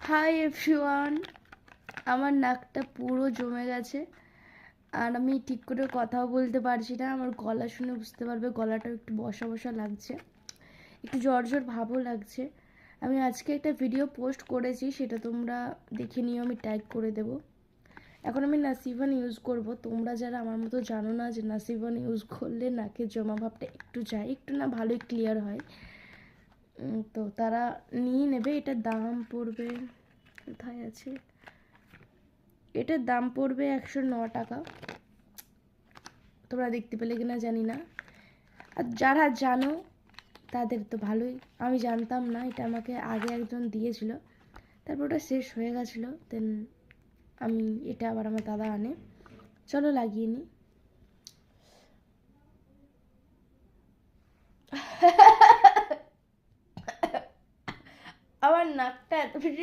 Hi everyone, আমার নাকটা পুরো জমে গেছে আর আমি ঠিক করে কথাও বলতে পারছি না। আমার গলা শুনে বুঝতে পারবে গলাটা একটু বসা বসা লাগছে, একটু জ্বর জ্বর ভাবও লাগছে। আমি আজকে একটা ভিডিও পোস্ট করেছি, সেটা তোমরা দেখে নিও, আমি ট্যাগ করে দেবো। এখন আমি নাসিভান ইউজ করব। তোমরা যারা আমার মতো জানো না যে নাসিভান ইউজ করলে নাকের জমা ভাবটা একটু যায়, একটু না ভালোই ক্লিয়ার হয়, তো তারা নিয়ে নেবে। এটার দাম পড়বে, কোথায় আছে, এটার দাম পড়বে 109 টাকা। তোমরা দেখতে পেলে কিনা জানি না, আর যারা জানো তাদের তো ভালোই। আমি জানতাম না, এটা আমাকে আগে একজন দিয়েছিল, তারপর ওটা শেষ হয়ে গেছিলো, দেন আমি এটা আবার আমার দাদা আনে। চলো লাগিয়ে নিই। আমার নাকটা এত বেশি